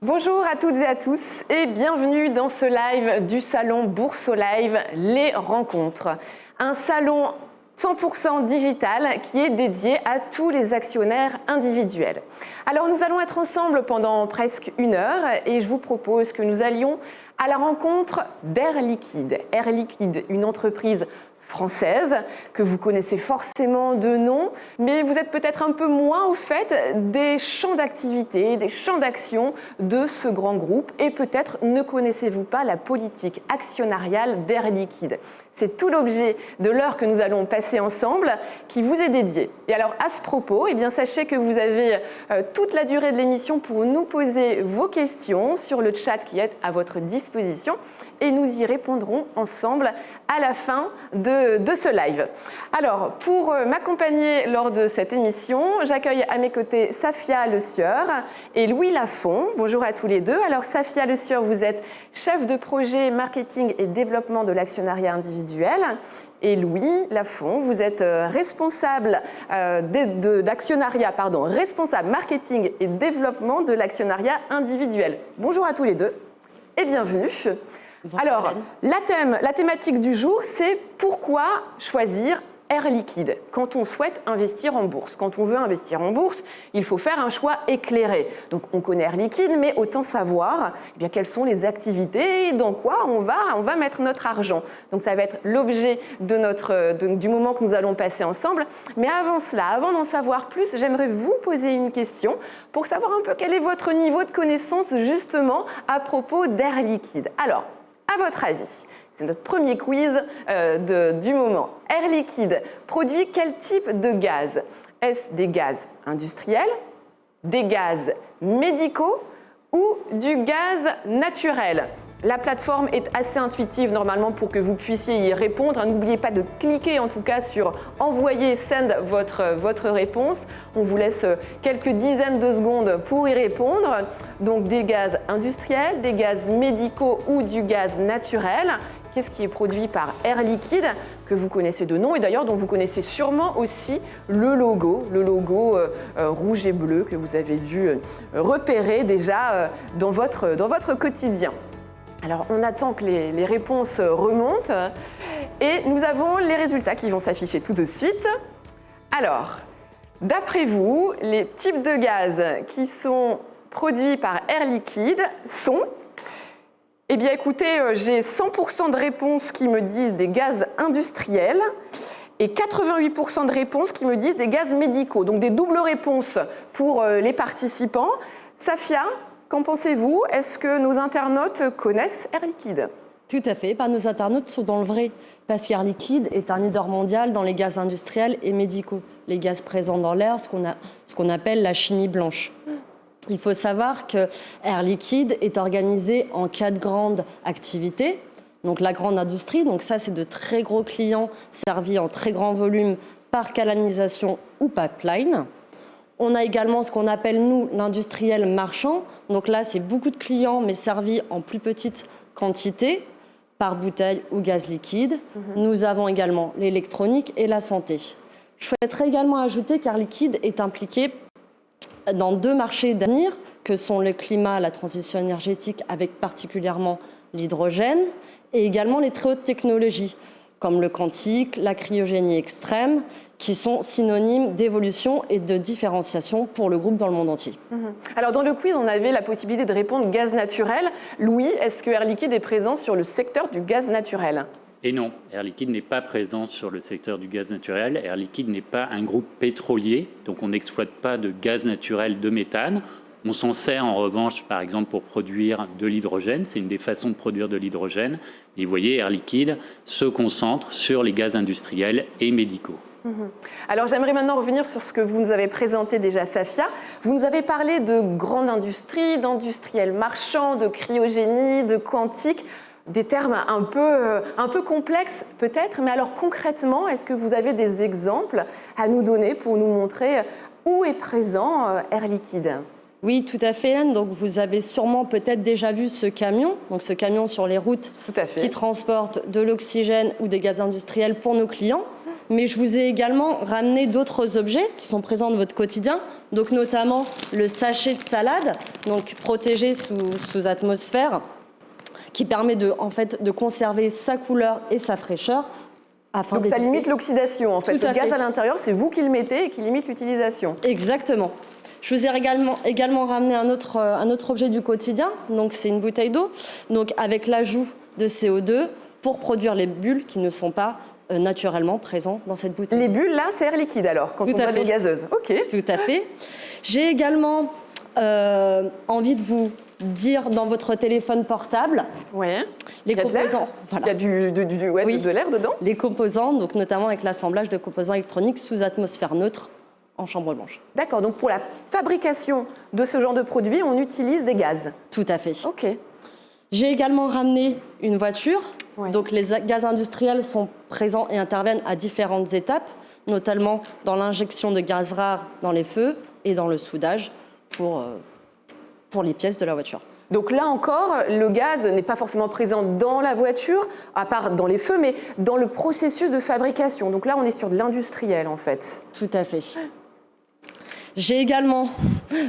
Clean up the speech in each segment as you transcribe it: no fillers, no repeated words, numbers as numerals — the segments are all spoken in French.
Bonjour à toutes et à tous et bienvenue dans ce live du salon Bourse au Live, les rencontres. Un salon 100% digital qui est dédié à tous les actionnaires individuels. Alors nous allons être ensemble pendant presque 1 heure et je vous propose que nous allions à la rencontre d'Air Liquide. Air Liquide, une entreprise française, que vous connaissez forcément de nom, mais vous êtes peut-être un peu moins au fait des champs d'activité, des champs d'action de ce grand groupe et peut-être ne connaissez-vous pas la politique actionnariale d'Air Liquide. C'est tout l'objet de l'heure que nous allons passer ensemble qui vous est dédiée. Et alors à ce propos, eh bien, sachez que vous avez toute la durée de l'émission pour nous poser vos questions sur le chat qui est à votre disposition et nous y répondrons ensemble à la fin de ce live. Alors pour m'accompagner lors de cette émission, j'accueille à mes côtés Safia Le Sieur et Louis Lafont. Bonjour à tous les deux. Alors Safia Le Sieur, vous êtes chef de projet marketing et développement de l'actionnariat individuel. Et Louis Lafont, vous êtes responsable responsable marketing et développement de l'actionnariat individuel. Bonjour à tous les deux et bienvenue. Bonjour. Alors, la thématique du jour, c'est pourquoi choisir Air Liquide quand on souhaite investir en bourse. Quand on veut investir en bourse, il faut faire un choix éclairé. Donc on connaît Air Liquide, mais autant savoir quelles sont les activités et dans quoi on va mettre notre argent. Donc ça va être l'objet du moment que nous allons passer ensemble. Mais avant cela, avant d'en savoir plus, j'aimerais vous poser une question pour savoir un peu quel est votre niveau de connaissance justement à propos d'Air Liquide. Alors, à votre avis, c'est notre premier quiz du moment. Air Liquide produit quel type de gaz? Est-ce des gaz industriels, des gaz médicaux ou du gaz naturel? La plateforme est assez intuitive normalement pour que vous puissiez y répondre. N'oubliez pas de cliquer en tout cas sur « Envoyer »,« Send » votre réponse. On vous laisse quelques dizaines de secondes pour y répondre. Donc des gaz industriels, des gaz médicaux ou du gaz naturel. Qu'est-ce qui est produit par Air Liquide, que vous connaissez de nom et d'ailleurs dont vous connaissez sûrement aussi le logo rouge et bleu que vous avez dû repérer déjà dans votre quotidien. Alors, on attend que les réponses remontent et nous avons les résultats qui vont s'afficher tout de suite. Alors, d'après vous, les types de gaz qui sont produits par Air Liquide sont... Eh bien, écoutez, j'ai 100% de réponses qui me disent des gaz industriels et 88% de réponses qui me disent des gaz médicaux. Donc, des doubles réponses pour les participants. Safia, qu'en pensez-vous? Est-ce que nos internautes connaissent Air Liquide? Tout à fait. Nos internautes sont dans le vrai, parce qu'Air Liquide est un leader mondial dans les gaz industriels et médicaux, les gaz présents dans l'air, ce qu'on appelle la chimie blanche. Il faut savoir que Air Liquide est organisé en 4 grandes activités. Donc la grande industrie, donc ça c'est de très gros clients servis en très grand volume par canalisation ou pipeline. On a également ce qu'on appelle, nous, l'industriel marchand. Donc là, c'est beaucoup de clients, mais servis en plus petite quantité, par bouteille ou gaz liquide. Nous avons également l'électronique et la santé. Je souhaiterais également ajouter qu'Air Liquide est impliqué dans 2 marchés d'avenir, que sont le climat, la transition énergétique, avec particulièrement l'hydrogène, et également les très hautes technologies, comme le quantique, la cryogénie extrême, qui sont synonymes d'évolution et de différenciation pour le groupe dans le monde entier. Alors dans le quiz, on avait la possibilité de répondre gaz naturel. Louis, est-ce que Air Liquide est présent sur le secteur du gaz naturel? Et non, Air Liquide n'est pas présent sur le secteur du gaz naturel. Air Liquide n'est pas un groupe pétrolier, donc on n'exploite pas de gaz naturel de méthane. On s'en sert en revanche, par exemple, pour produire de l'hydrogène. C'est une des façons de produire de l'hydrogène. Et vous voyez, Air Liquide se concentre sur les gaz industriels et médicaux. Alors j'aimerais maintenant revenir sur ce que vous nous avez présenté déjà, Safia. Vous nous avez parlé de grande industrie, d'industriels marchands, de cryogénie, de quantique. Des termes un peu complexes peut-être, mais alors concrètement, est-ce que vous avez des exemples à nous donner pour nous montrer où est présent Air Liquide? Oui, tout à fait, Hélène. Donc, vous avez sûrement peut-être déjà vu ce camion, donc ce camion sur les routes Tout à fait. qui transporte de l'oxygène ou des gaz industriels pour nos clients. Mais je vous ai également ramené d'autres objets qui sont présents dans votre quotidien, donc notamment le sachet de salade, donc protégé sous atmosphère, qui permet de conserver sa couleur et sa fraîcheur. Donc ça limite l'oxydation en fait. Tout à Le gaz fait. à l'intérieur, c'est vous qui le mettez et qui limite l'utilisation. Exactement. Je vous ai également ramené un autre objet du quotidien, donc c'est une bouteille d'eau, donc avec l'ajout de CO2 pour produire les bulles qui ne sont pas naturellement présents dans cette bouteille. Les bulles là, c'est air liquide alors, quand Tout on à boit de l'eau fait. gazeuse. Ok. Tout à fait. J'ai également envie de vous dire dans votre téléphone portable Ouais. les Il y a de l'air. composants. Voilà. Il y a Oui. de l'air dedans. Les composants, donc notamment avec l'assemblage de composants électroniques sous atmosphère neutre en chambre blanche. D'accord, donc pour la fabrication de ce genre de produit, on utilise des gaz. Tout à fait. Ok. J'ai également ramené une voiture. Ouais. Donc les gaz industriels sont présents et interviennent à différentes étapes, notamment dans l'injection de gaz rares dans les feux et dans le soudage pour les pièces de la voiture. Donc là encore, le gaz n'est pas forcément présent dans la voiture, à part dans les feux, mais dans le processus de fabrication. Donc là, on est sur de l'industriel en fait. Tout à fait. J'ai également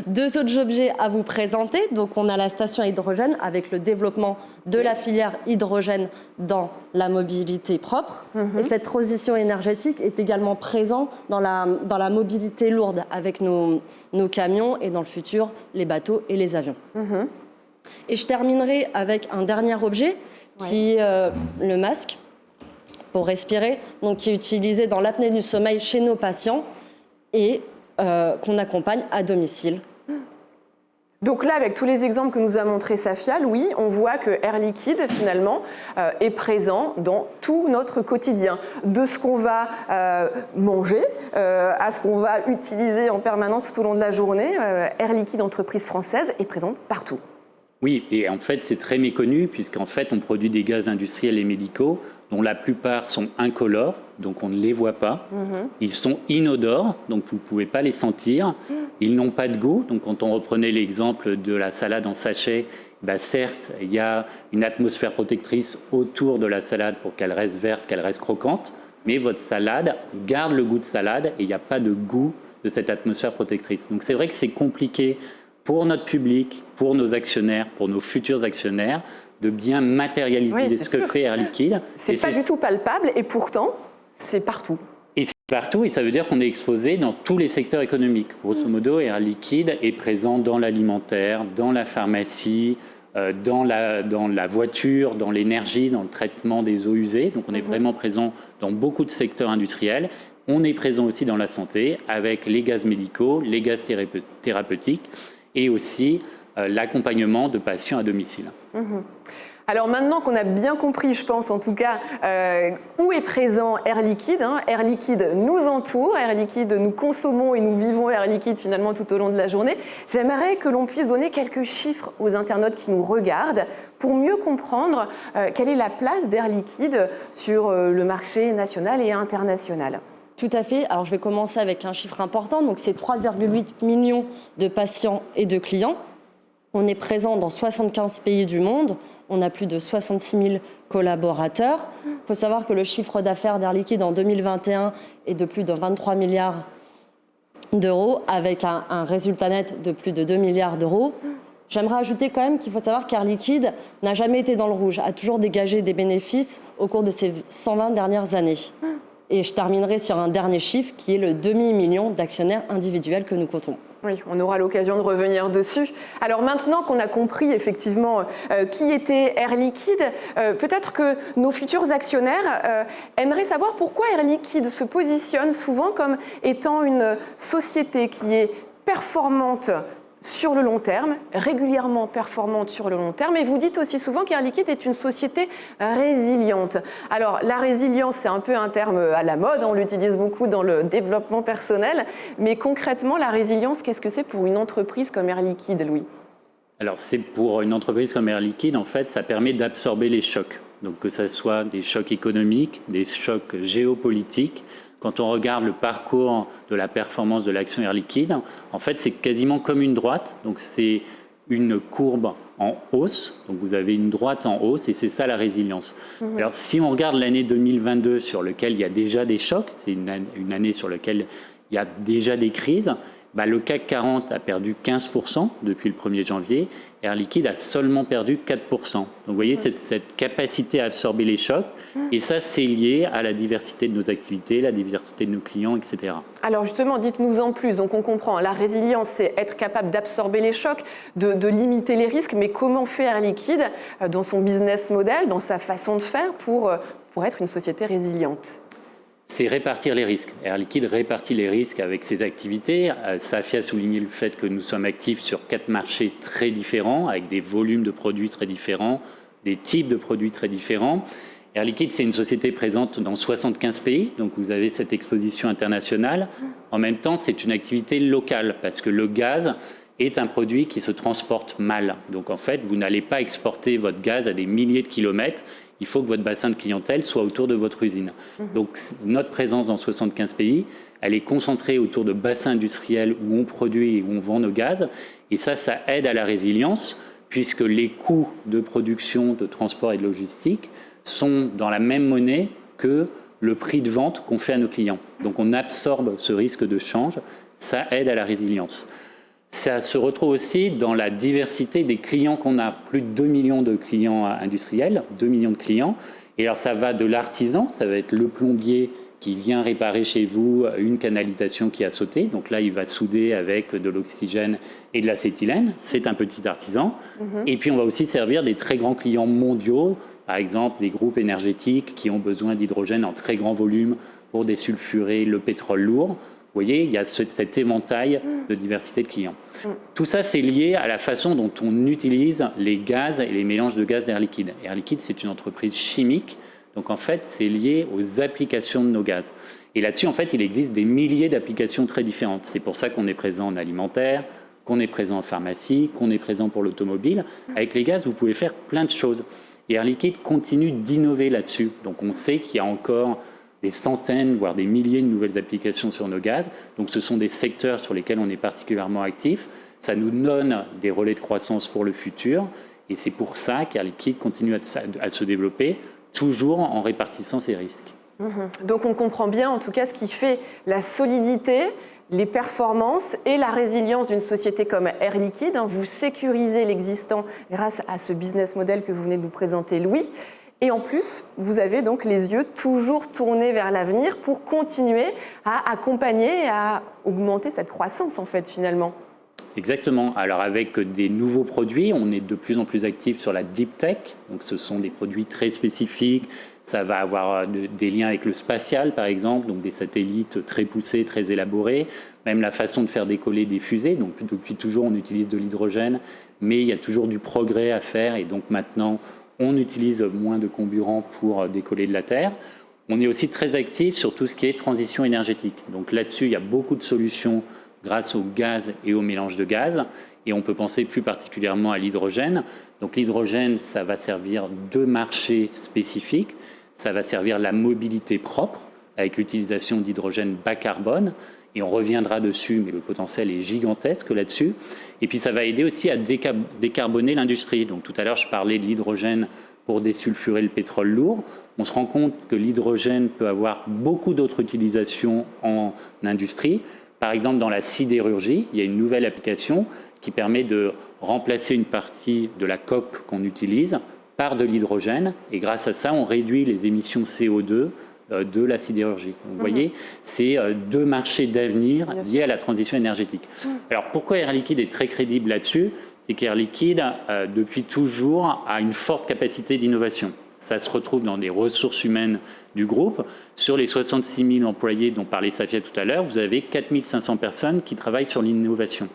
deux autres objets à vous présenter. Donc, on a la station à hydrogène avec le développement de la filière hydrogène dans la mobilité propre. Et cette transition énergétique est également présente dans la mobilité lourde avec nos camions et dans le futur, les bateaux et les avions. Et je terminerai avec un dernier objet qui est le masque pour respirer, donc qui est utilisé dans l'apnée du sommeil chez nos patients et qu'on accompagne à domicile. Donc là, avec tous les exemples que nous a montré Safia, Louis, on voit que Air Liquide, finalement, est présent dans tout notre quotidien. De ce qu'on va manger à ce qu'on va utiliser en permanence tout au long de la journée, Air Liquide, entreprise française, est présente partout. Oui, et en fait, c'est très méconnu, puisqu'en fait, on produit des gaz industriels et médicaux dont la plupart sont incolores, donc on ne les voit pas. Ils sont inodores, donc vous ne pouvez pas les sentir. Ils n'ont pas de goût, donc quand on reprenait l'exemple de la salade en sachet, certes, il y a une atmosphère protectrice autour de la salade pour qu'elle reste verte, qu'elle reste croquante, mais votre salade garde le goût de salade et il n'y a pas de goût de cette atmosphère protectrice. Donc c'est vrai que c'est compliqué pour notre public, pour nos actionnaires, pour nos futurs actionnaires, de bien matérialiser ce que fait Air Liquide. C'est pas du tout palpable et pourtant, c'est partout. Et c'est partout, et ça veut dire qu'on est exposé dans tous les secteurs économiques. Grosso modo, Air Liquide est présent dans l'alimentaire, dans la pharmacie, dans la voiture, dans l'énergie, dans le traitement des eaux usées. Donc on est vraiment présent dans beaucoup de secteurs industriels. On est présent aussi dans la santé avec les gaz médicaux, les gaz thérapeutiques et aussi l'accompagnement de patients à domicile. Alors maintenant qu'on a bien compris, je pense en tout cas, où est présent Air Liquide, Air Liquide nous entoure, Air Liquide, nous consommons et nous vivons Air Liquide finalement tout au long de la journée, j'aimerais que l'on puisse donner quelques chiffres aux internautes qui nous regardent pour mieux comprendre quelle est la place d'Air Liquide sur le marché national et international. Tout à fait. Alors, je vais commencer avec un chiffre important. Donc, c'est 3,8 millions de patients et de clients. On est présent dans 75 pays du monde. On a plus de 66 000 collaborateurs. Il faut savoir que le chiffre d'affaires d'Air Liquide en 2021 est de plus de 23 milliards d'euros, avec un résultat net de plus de 2 milliards d'euros. J'aimerais ajouter quand même qu'il faut savoir qu'Air Liquide n'a jamais été dans le rouge, a toujours dégagé des bénéfices au cours de ces 120 dernières années. Et je terminerai sur un dernier chiffre qui est le demi-million d'actionnaires individuels que nous comptons. Oui, on aura l'occasion de revenir dessus. Alors maintenant qu'on a compris effectivement qui était Air Liquide, peut-être que nos futurs actionnaires aimeraient savoir pourquoi Air Liquide se positionne souvent comme étant une société qui est performante sur le long terme, régulièrement performante sur le long terme. Et vous dites aussi souvent qu'Air Liquide est une société résiliente. Alors, la résilience, c'est un peu un terme à la mode, on l'utilise beaucoup dans le développement personnel. Mais concrètement, la résilience, qu'est-ce que c'est pour une entreprise comme Air Liquide, Louis ? Alors, c'est pour une entreprise comme Air Liquide, en fait, ça permet d'absorber les chocs. Donc, que ce soit des chocs économiques, des chocs géopolitiques, quand on regarde le parcours de la performance de l'action Air Liquide, en fait, c'est quasiment comme une droite. Donc, c'est une courbe en hausse. Donc, vous avez une droite en hausse et c'est ça la résilience. Alors, si on regarde l'année 2022 sur laquelle il y a déjà des chocs, c'est une année sur laquelle il y a déjà des crises, le CAC 40 a perdu 15% depuis le 1er janvier. Air Liquide a seulement perdu 4%. Donc vous voyez cette capacité à absorber les chocs. Et ça, c'est lié à la diversité de nos activités, la diversité de nos clients, etc. Alors justement, dites-nous en plus. Donc on comprend, la résilience, c'est être capable d'absorber les chocs, de limiter les risques. Mais comment fait Air Liquide dans son business model, dans sa façon de faire pour être une société résiliente ? C'est répartir les risques. Air Liquide répartit les risques avec ses activités. Safia a souligné le fait que nous sommes actifs sur 4 marchés très différents, avec des volumes de produits très différents, des types de produits très différents. Air Liquide, c'est une société présente dans 75 pays, donc vous avez cette exposition internationale. En même temps, c'est une activité locale, parce que le gaz est un produit qui se transporte mal. Donc en fait, vous n'allez pas exporter votre gaz à des milliers de kilomètres. Il faut que votre bassin de clientèle soit autour de votre usine. Donc notre présence dans 75 pays, elle est concentrée autour de bassins industriels où on produit et où on vend nos gaz. Et ça aide à la résilience, puisque les coûts de production, de transport et de logistique sont dans la même monnaie que le prix de vente qu'on fait à nos clients. Donc on absorbe ce risque de change, ça aide à la résilience. Ça se retrouve aussi dans la diversité des clients qu'on a. Plus de 2 millions de clients industriels, 2 millions de clients. Et alors ça va de l'artisan, ça va être le plombier qui vient réparer chez vous une canalisation qui a sauté. Donc là, il va souder avec de l'oxygène et de l'acétylène. C'est un petit artisan. Et puis on va aussi servir des très grands clients mondiaux, par exemple des groupes énergétiques qui ont besoin d'hydrogène en très grand volume pour désulfurer le pétrole lourd. Vous voyez, il y a cet éventail de diversité de clients. Tout ça, c'est lié à la façon dont on utilise les gaz et les mélanges de gaz d'Air Liquide. Air Liquide, c'est une entreprise chimique. Donc, en fait, c'est lié aux applications de nos gaz. Et là-dessus, en fait, il existe des milliers d'applications très différentes. C'est pour ça qu'on est présent en alimentaire, qu'on est présent en pharmacie, qu'on est présent pour l'automobile. Avec les gaz, vous pouvez faire plein de choses. Et Air Liquide continue d'innover là-dessus. Donc, on sait qu'il y a encore des centaines, voire des milliers de nouvelles applications sur nos gaz. Donc ce sont des secteurs sur lesquels on est particulièrement actif. Ça nous donne des relais de croissance pour le futur. Et c'est pour ça qu'Air Liquide continue à se développer, toujours en répartissant ses risques. Donc on comprend bien en tout cas ce qui fait la solidité, les performances et la résilience d'une société comme Air Liquide. Vous sécurisez l'existant grâce à ce business model que vous venez de nous présenter, Louis. Et en plus, vous avez donc les yeux toujours tournés vers l'avenir pour continuer à accompagner et à augmenter cette croissance, en fait, finalement. Exactement. Alors, avec des nouveaux produits, on est de plus en plus actif sur la deep tech. Donc, ce sont des produits très spécifiques. Ça va avoir des liens avec le spatial, par exemple, donc des satellites très poussés, très élaborés. Même la façon de faire décoller des fusées. Donc, depuis toujours, on utilise de l'hydrogène, mais il y a toujours du progrès à faire. Et donc, maintenant, on utilise moins de comburant pour décoller de la Terre. On est aussi très actif sur tout ce qui est transition énergétique. Donc là-dessus, il y a beaucoup de solutions grâce au gaz et au mélange de gaz. Et on peut penser plus particulièrement à l'hydrogène. Donc l'hydrogène, ça va servir 2 marchés spécifiques. Ça va servir la mobilité propre avec l'utilisation d'hydrogène bas carbone. Et on reviendra dessus, mais le potentiel est gigantesque là-dessus. Et puis ça va aider aussi à décarboner l'industrie. Donc tout à l'heure, je parlais de l'hydrogène pour désulfurer le pétrole lourd. On se rend compte que l'hydrogène peut avoir beaucoup d'autres utilisations en industrie. Par exemple, dans la sidérurgie, il y a une nouvelle application qui permet de remplacer une partie de la coque qu'on utilise par de l'hydrogène. Et grâce à ça, on réduit les émissions CO2 de la sidérurgie. Donc, vous voyez, c'est 2 marchés d'avenir liés à la transition énergétique. Alors, pourquoi Air Liquide est très crédible là-dessus ? C'est qu'Air Liquide, depuis toujours, a une forte capacité d'innovation. Ça se retrouve dans les ressources humaines du groupe. Sur les 66 000 employés dont parlait Safia tout à l'heure, vous avez 4 500 personnes qui travaillent sur l'innovation.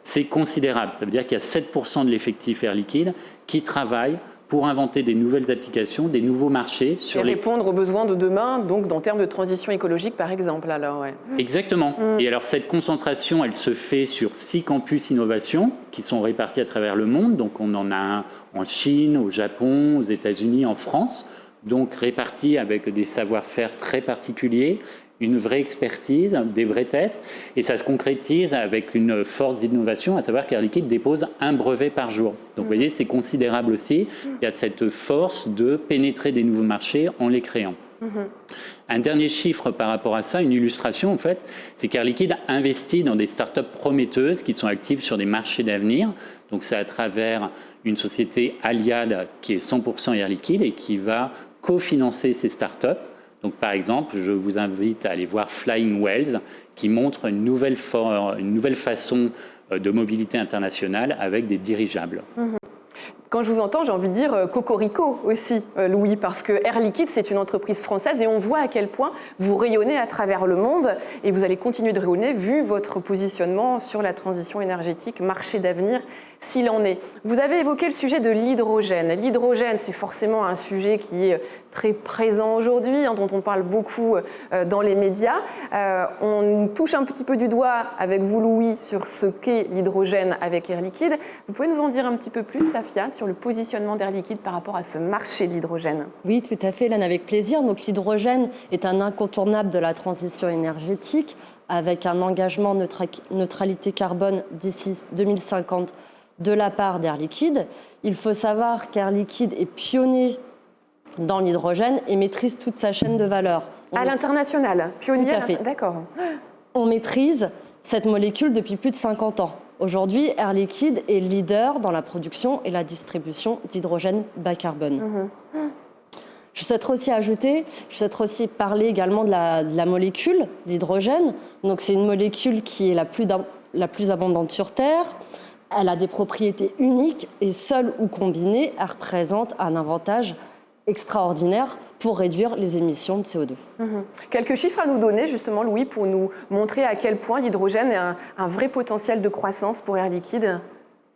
C'est considérable. Ça veut dire qu'il y a 7% de l'effectif Air Liquide qui travaille pour inventer des nouvelles applications, des nouveaux marchés. Et répondre aux besoins de demain, donc en termes de transition écologique, par exemple. Alors, ouais. Exactement. Et alors, cette concentration, elle se fait sur 6 campus innovation qui sont répartis à travers le monde. Donc, on en a un en Chine, au Japon, aux États-Unis, en France, donc répartis avec des savoir-faire très particuliers, une vraie expertise, des vrais tests, et ça se concrétise avec une force d'innovation, à savoir qu'Air Liquide dépose un brevet par jour. Donc vous voyez, c'est considérable aussi. Il y a cette force de pénétrer des nouveaux marchés en les créant. Un dernier chiffre par rapport à ça, une illustration en fait, c'est qu'Air Liquide investit dans des startups prometteuses qui sont actives sur des marchés d'avenir. Donc c'est à travers une société Aliad qui est 100% Air Liquide et qui va cofinancer ces startups. Donc par exemple, je vous invite à aller voir Flying Wells qui montre une nouvelle façon de mobilité internationale avec des dirigeables. Quand je vous entends, j'ai envie de dire cocorico aussi, Louis, parce que Air Liquide, c'est une entreprise française et on voit à quel point vous rayonnez à travers le monde et vous allez continuer de rayonner vu votre positionnement sur la transition énergétique, marché d'avenir, s'il en est. Vous avez évoqué le sujet de l'hydrogène. L'hydrogène, c'est forcément un sujet qui est très présent aujourd'hui, dont on parle beaucoup dans les médias. On touche un petit peu du doigt avec vous, Louis, sur ce qu'est l'hydrogène avec Air Liquide. Vous pouvez nous en dire un petit peu plus, Safia, sur le positionnement d'Air Liquide par rapport à ce marché de l'hydrogène? Oui, tout à fait, Hélène, avec plaisir. Donc l'hydrogène est un incontournable de la transition énergétique avec un engagement neutralité carbone d'ici 2050 de la part d'Air Liquide. Il faut savoir qu'Air Liquide est pionnier dans l'hydrogène et maîtrise toute sa chaîne de valeur. À l'international, pionnier. Tout à fait. D'accord. On maîtrise cette molécule depuis plus de 50 ans. Aujourd'hui, Air Liquide est leader dans la production et la distribution d'hydrogène bas carbone. Je souhaiterais aussi parler également de la molécule d'hydrogène. Donc, c'est une molécule qui est la plus abondante sur Terre. Elle a des propriétés uniques et seule ou combinée, elle représente un avantage extraordinaire pour réduire les émissions de CO2. Quelques chiffres à nous donner justement, Louis, pour nous montrer à quel point l'hydrogène est un vrai potentiel de croissance pour Air Liquide.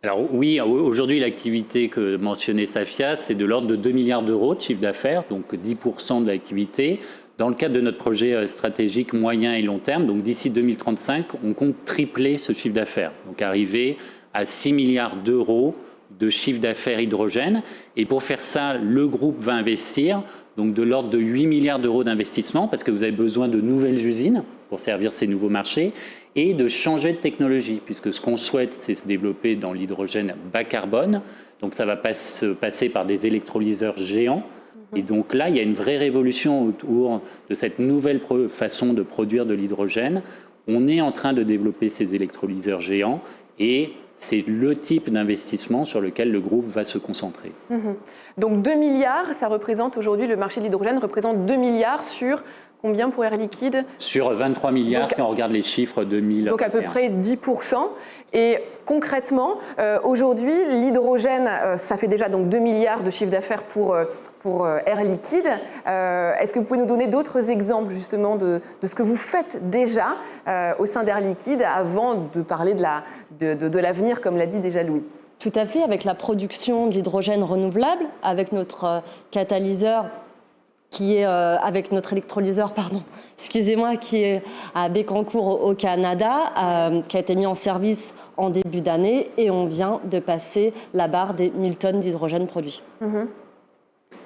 Alors oui, aujourd'hui l'activité que mentionnait Safia, c'est de l'ordre de 2 milliards d'euros de chiffre d'affaires, donc 10% de l'activité. Dans le cadre de notre projet stratégique moyen et long terme, donc d'ici 2035, on compte tripler ce chiffre d'affaires, donc arriver à 6 milliards d'euros de chiffre d'affaires hydrogène. Et pour faire ça, le groupe va investir donc de l'ordre de 8 milliards d'euros d'investissement parce que vous avez besoin de nouvelles usines pour servir ces nouveaux marchés et de changer de technologie puisque ce qu'on souhaite, c'est se développer dans l'hydrogène bas carbone. Donc ça va se passer par des électrolyseurs géants. Et donc là, il y a une vraie révolution autour de cette nouvelle façon de produire de l'hydrogène. On est en train de développer ces électrolyseurs géants et c'est le type d'investissement sur lequel le groupe va se concentrer. Donc 2 milliards, ça représente aujourd'hui, le marché de l'hydrogène représente 2 milliards sur combien pour Air Liquide? Sur 23 milliards, donc, si on regarde les chiffres 2021. Donc à peu près 10%. Et concrètement, aujourd'hui, l'hydrogène, ça fait déjà donc 2 milliards de chiffre d'affaires pour Air Liquide. Est-ce que vous pouvez nous donner d'autres exemples justement de ce que vous faites déjà au sein d'Air Liquide avant de parler de l'avenir, comme l'a dit déjà Louis? Tout à fait, avec la production d'hydrogène renouvelable, avec notre catalyseur qui est avec notre électrolyseur, qui est à Bécancour au Canada, qui a été mis en service en début d'année et on vient de passer la barre des 1000 tonnes d'hydrogène produit.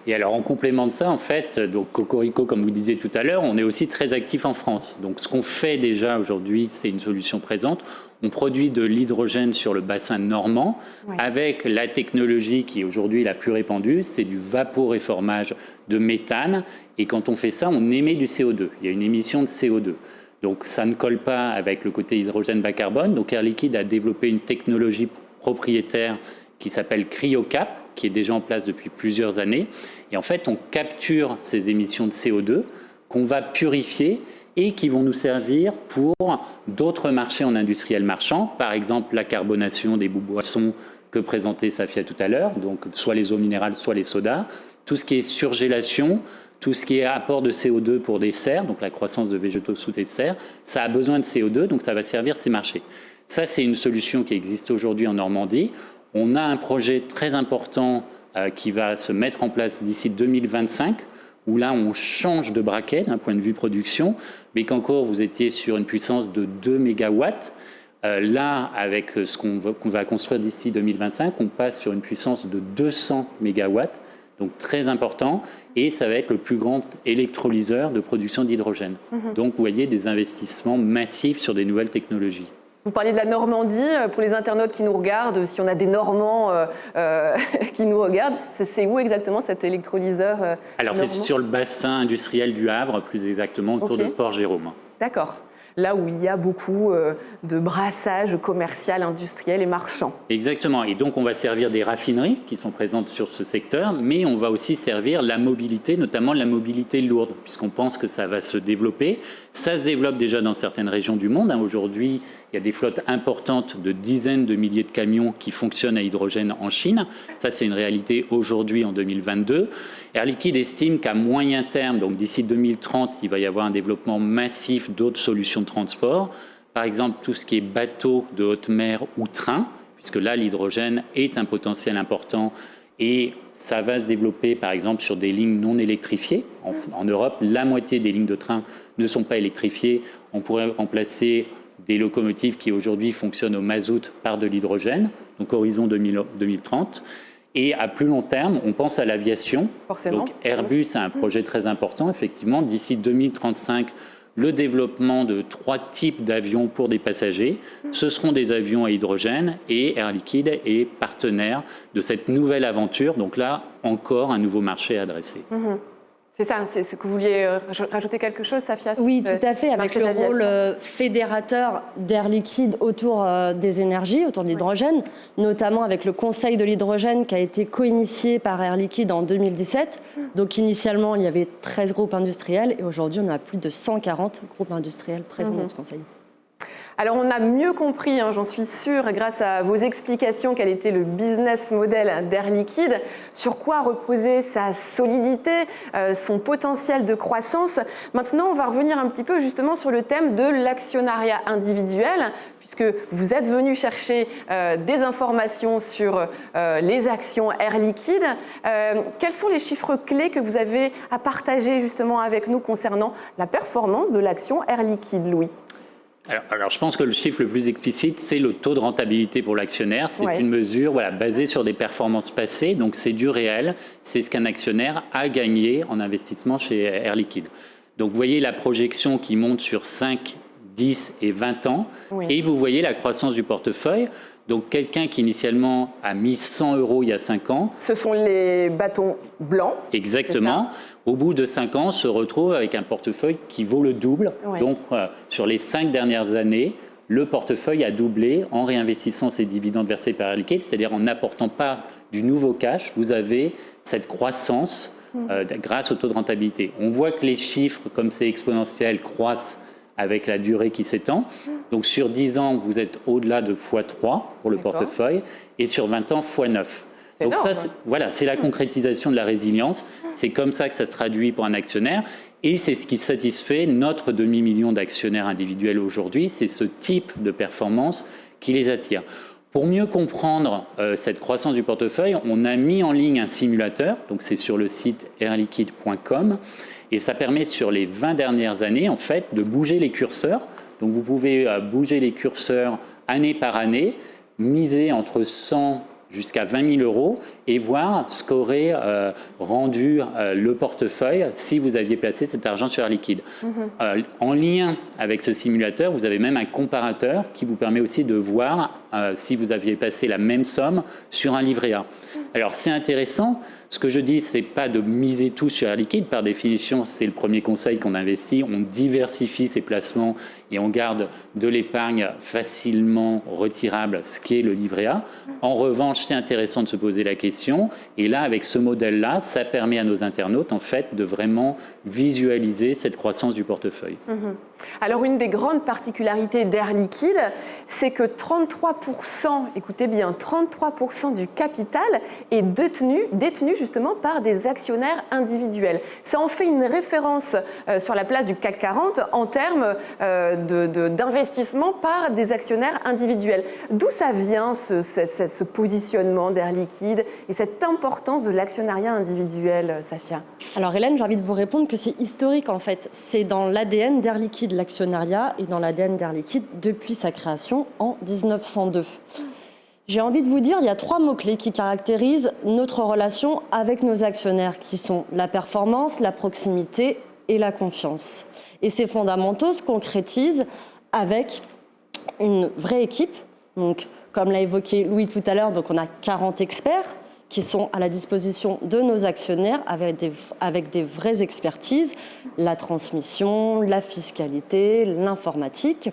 Et alors, en complément de ça, en fait, donc Cocorico, comme vous disiez tout à l'heure, on est aussi très actif en France. Donc, ce qu'on fait déjà aujourd'hui, c'est une solution présente. On produit de l'hydrogène sur le bassin normand avec la technologie qui est aujourd'hui la plus répandue, c'est du vaporéformage de méthane. Et quand on fait ça, on émet du CO2. Il y a une émission de CO2. Donc, ça ne colle pas avec le côté hydrogène bas carbone. Donc, Air Liquide a développé une technologie propriétaire qui s'appelle CryoCap, qui est déjà en place depuis plusieurs années. Et en fait, on capture ces émissions de CO2 qu'on va purifier et qui vont nous servir pour d'autres marchés en industriel marchand. Par exemple, la carbonation des boissons que présentait Safia tout à l'heure, donc soit les eaux minérales, soit les sodas. Tout ce qui est surgélation, tout ce qui est apport de CO2 pour des serres, donc la croissance de végétaux sous des serres, ça a besoin de CO2, donc ça va servir ces marchés. Ça, c'est une solution qui existe aujourd'hui en Normandie. On a un projet très important qui va se mettre en place d'ici 2025, où là, on change de braquet d'un point de vue production. Bécancour, vous étiez sur une puissance de 2 mégawatts. Là, avec ce qu'on va construire d'ici 2025, on passe sur une puissance de 200 mégawatts. donc très important, et ça va être le plus grand électrolyseur de production d'hydrogène. Donc vous voyez des investissements massifs sur des nouvelles technologies. Vous parliez de la Normandie, pour les internautes qui nous regardent, si on a des Normands qui nous regardent, c'est où exactement cet électrolyseur Alors c'est sur le bassin industriel du Havre, plus exactement autour de Port-Jérôme. D'accord. Là où il y a beaucoup de brassage commercial, industriel et marchand. Exactement. Et donc, on va servir des raffineries qui sont présentes sur ce secteur, mais on va aussi servir la mobilité, notamment la mobilité lourde, puisqu'on pense que ça va se développer. Ça se développe déjà dans certaines régions du monde. Aujourd'hui, il y a des flottes importantes de dizaines de milliers de camions qui fonctionnent à hydrogène en Chine. Ça, c'est une réalité aujourd'hui en 2022. Air Liquide estime qu'à moyen terme, donc d'ici 2030, il va y avoir un développement massif d'autres solutions de transport. Par exemple, tout ce qui est bateau de haute mer ou train, puisque là, l'hydrogène est un potentiel important et ça va se développer, par exemple, sur des lignes non électrifiées. En Europe, la moitié des lignes de train ne sont pas électrifiées. On pourrait remplacer des locomotives qui aujourd'hui fonctionnent au mazout par de l'hydrogène, donc horizon 2030. Et à plus long terme, on pense à l'aviation. Donc Airbus a un projet très important, effectivement. D'ici 2035, le développement de 3 types d'avions pour des passagers. Ce seront des avions à hydrogène et Air Liquide est partenaire de cette nouvelle aventure. Donc là, encore un nouveau marché à adresser. C'est ça, c'est ce que vous vouliez rajouter quelque chose, Safia? Oui, tout à fait, avec le rôle fédérateur d'Air Liquide autour des énergies, autour de l'hydrogène, notamment avec le Conseil de l'hydrogène qui a été co-initié par Air Liquide en 2017. Donc initialement, il y avait 13 groupes industriels et aujourd'hui, on a plus de 140 groupes industriels présents dans ce conseil. Alors on a mieux compris, j'en suis sûre, grâce à vos explications, quel était le business model d'Air Liquide, sur quoi reposait sa solidité, son potentiel de croissance. Maintenant, on va revenir un petit peu justement sur le thème de l'actionnariat individuel, puisque vous êtes venu chercher des informations sur les actions Air Liquide. Quels sont les chiffres clés que vous avez à partager justement avec nous concernant la performance de l'action Air Liquide, Louis ? Alors, je pense que le chiffre le plus explicite, c'est le taux de rentabilité pour l'actionnaire. C'est une mesure basée sur des performances passées, donc c'est du réel. C'est ce qu'un actionnaire a gagné en investissement chez Air Liquide. Donc, vous voyez la projection qui monte sur 5, 10 et 20 ans, et vous voyez la croissance du portefeuille. Donc, quelqu'un qui initialement a mis 100 € il y a 5 ans. Ce sont les bâtons blancs. Exactement. Au bout de 5 ans, se retrouve avec un portefeuille qui vaut le double. Donc, sur les 5 dernières années, le portefeuille a doublé en réinvestissant ses dividendes versés par Air Liquide, c'est-à-dire en n'apportant pas du nouveau cash. Vous avez cette croissance grâce au taux de rentabilité. On voit que les chiffres, comme c'est exponentiel, croissent avec la durée qui s'étend. Donc, sur 10 ans, vous êtes au-delà de x3 pour le portefeuille et sur 20 ans, x9. Donc ça, c'est la concrétisation de la résilience. C'est comme ça que ça se traduit pour un actionnaire. Et c'est ce qui satisfait notre demi-million d'actionnaires individuels aujourd'hui. C'est ce type de performance qui les attire. Pour mieux comprendre cette croissance du portefeuille, on a mis en ligne un simulateur. Donc c'est sur le site airliquide.com. Et ça permet sur les 20 dernières années, en fait, de bouger les curseurs. Donc vous pouvez bouger les curseurs année par année, miser entre 100 jusqu'à 20 000 € et voir ce qu'aurait rendu le portefeuille si vous aviez placé cet argent sur Air Liquide. En lien avec ce simulateur, vous avez même un comparateur qui vous permet aussi de voir si vous aviez passé la même somme sur un livret A. Alors c'est intéressant. Ce que je dis, ce n'est pas de miser tout sur Air Liquide. Par définition, c'est le premier conseil qu'on investit. On diversifie ses placements et on garde de l'épargne facilement retirable, ce qui est le livret A. En revanche, c'est intéressant de se poser la question. Et là, avec ce modèle-là, ça permet à nos internautes, en fait, de vraiment visualiser cette croissance du portefeuille. Alors, une des grandes particularités d'Air Liquide, c'est que 33%, écoutez bien, 33% du capital est détenu justement par des actionnaires individuels. Ça en fait une référence sur la place du CAC 40 en termes d'investissement par des actionnaires individuels. D'où ça vient ce positionnement d'Air Liquide et cette importance de l'actionnariat individuel, Safia? Alors Hélène, j'ai envie de vous répondre que c'est historique en fait. C'est dans l'ADN d'Air Liquide, l'actionnariat, et dans l'ADN d'Air Liquide depuis sa création en 1902. J'ai envie de vous dire, il y a 3 mots-clés qui caractérisent notre relation avec nos actionnaires, qui sont la performance, la proximité et la confiance. Et ces fondamentaux se concrétisent avec une vraie équipe. Donc, comme l'a évoqué Louis tout à l'heure, donc on a 40 experts qui sont à la disposition de nos actionnaires avec des vraies expertises, la transmission, la fiscalité, l'informatique.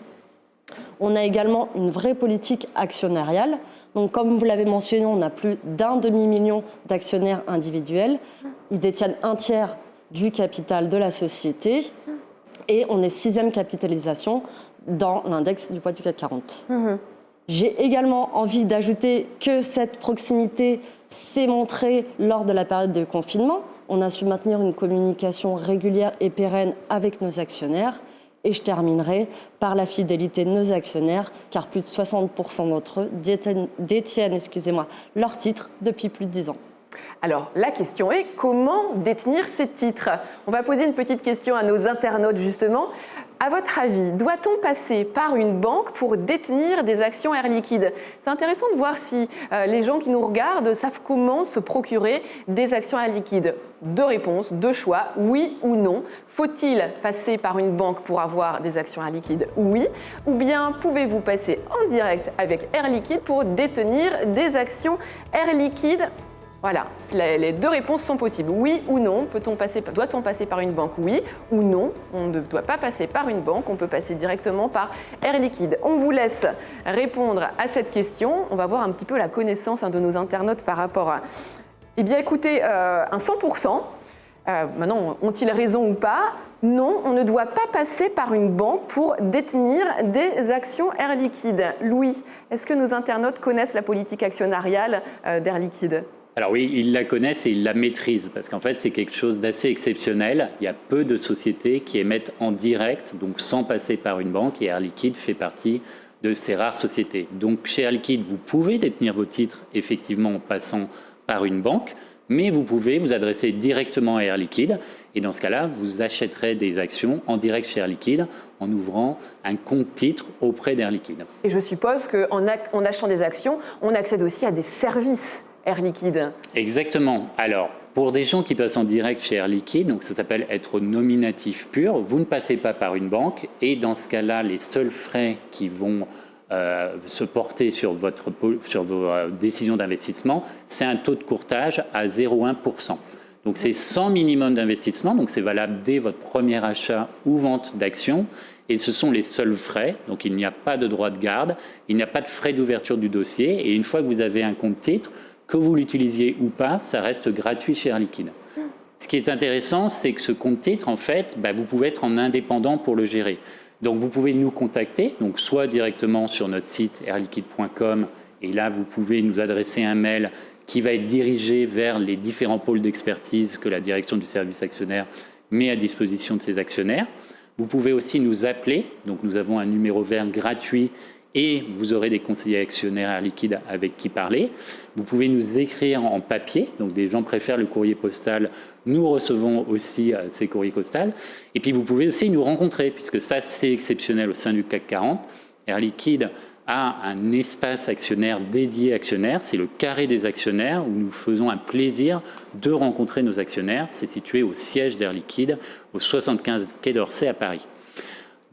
On a également une vraie politique actionnariale. Donc, comme vous l'avez mentionné, on a plus d'1 demi-million d'actionnaires individuels. Ils détiennent 1/3 du capital de la société et on est 6e capitalisation dans l'index du poids du CAC 40. J'ai également envie d'ajouter que cette proximité s'est montrée lors de la période de confinement. On a su maintenir une communication régulière et pérenne avec nos actionnaires. Et je terminerai par la fidélité de nos actionnaires, car plus de 60% d'entre eux détiennent leurs titres depuis plus de 10 ans. Alors, la question est, comment détenir ces titres? On va poser une petite question à nos internautes, justement. À votre avis, doit-on passer par une banque pour détenir des actions Air Liquide? C'est intéressant de voir si les gens qui nous regardent savent comment se procurer des actions Air Liquide. 2 réponses, 2 choix, oui ou non. Faut-il passer par une banque pour avoir des actions Air Liquide? Oui. Ou bien pouvez-vous passer en direct avec Air Liquide pour détenir des actions Air Liquide? Voilà, les 2 réponses sont possibles. Oui ou non, doit-on passer par une banque? Oui ou non, on ne doit pas passer par une banque, on peut passer directement par Air Liquide. On vous laisse répondre à cette question. On va voir un petit peu la connaissance de nos internautes par rapport à... Eh bien écoutez, un 100%. Maintenant, ont-ils raison ou pas? Non, on ne doit pas passer par une banque pour détenir des actions Air Liquide. Louis, est-ce que nos internautes connaissent la politique actionnariale d'Air Liquide? Alors oui, ils la connaissent et ils la maîtrisent parce qu'en fait, c'est quelque chose d'assez exceptionnel. Il y a peu de sociétés qui émettent en direct, donc sans passer par une banque, et Air Liquide fait partie de ces rares sociétés. Donc chez Air Liquide, vous pouvez détenir vos titres effectivement en passant par une banque, mais vous pouvez vous adresser directement à Air Liquide et dans ce cas-là, vous achèterez des actions en direct chez Air Liquide en ouvrant un compte titre auprès d'Air Liquide. Et je suppose qu'en achetant des actions, on accède aussi à des services Air Liquide. Exactement. Alors, pour des gens qui passent en direct chez Air Liquide, donc ça s'appelle être nominatif pur, vous ne passez pas par une banque et dans ce cas-là, les seuls frais qui vont se porter sur vos décisions d'investissement, c'est un taux de courtage à 0,1%. Donc c'est sans minimum d'investissement, donc c'est valable dès votre premier achat ou vente d'actions. Et ce sont les seuls frais, donc il n'y a pas de droit de garde, il n'y a pas de frais d'ouverture du dossier. Et une fois que vous avez un compte titre, que vous l'utilisiez ou pas, ça reste gratuit chez Air Liquide. Ce qui est intéressant, c'est que ce compte titre, en fait, vous pouvez être en indépendant pour le gérer. Donc vous pouvez nous contacter, donc soit directement sur notre site airliquide.com, et là vous pouvez nous adresser un mail qui va être dirigé vers les différents pôles d'expertise que la direction du service actionnaire met à disposition de ses actionnaires. Vous pouvez aussi nous appeler, donc nous avons un numéro vert gratuit et vous aurez des conseillers actionnaires Air Liquide avec qui parler. Vous pouvez nous écrire en papier, donc des gens préfèrent le courrier postal, nous recevons aussi ces courriers postaux. Et puis vous pouvez aussi nous rencontrer, puisque ça c'est exceptionnel au sein du CAC 40. Air Liquide a un espace actionnaire dédié actionnaires, c'est le carré des actionnaires, où nous faisons un plaisir de rencontrer nos actionnaires. C'est situé au siège d'Air Liquide, au 75 quai d'Orsay à Paris.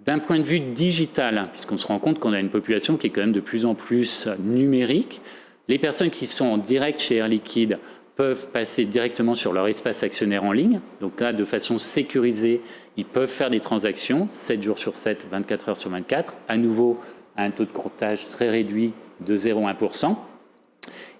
D'un point de vue digital, puisqu'on se rend compte qu'on a une population qui est quand même de plus en plus numérique, les personnes qui sont en direct chez Air Liquide peuvent passer directement sur leur espace actionnaire en ligne. Donc là, de façon sécurisée, ils peuvent faire des transactions 7 jours sur 7, 24 heures sur 24, à nouveau à un taux de courtage très réduit de 0,1%.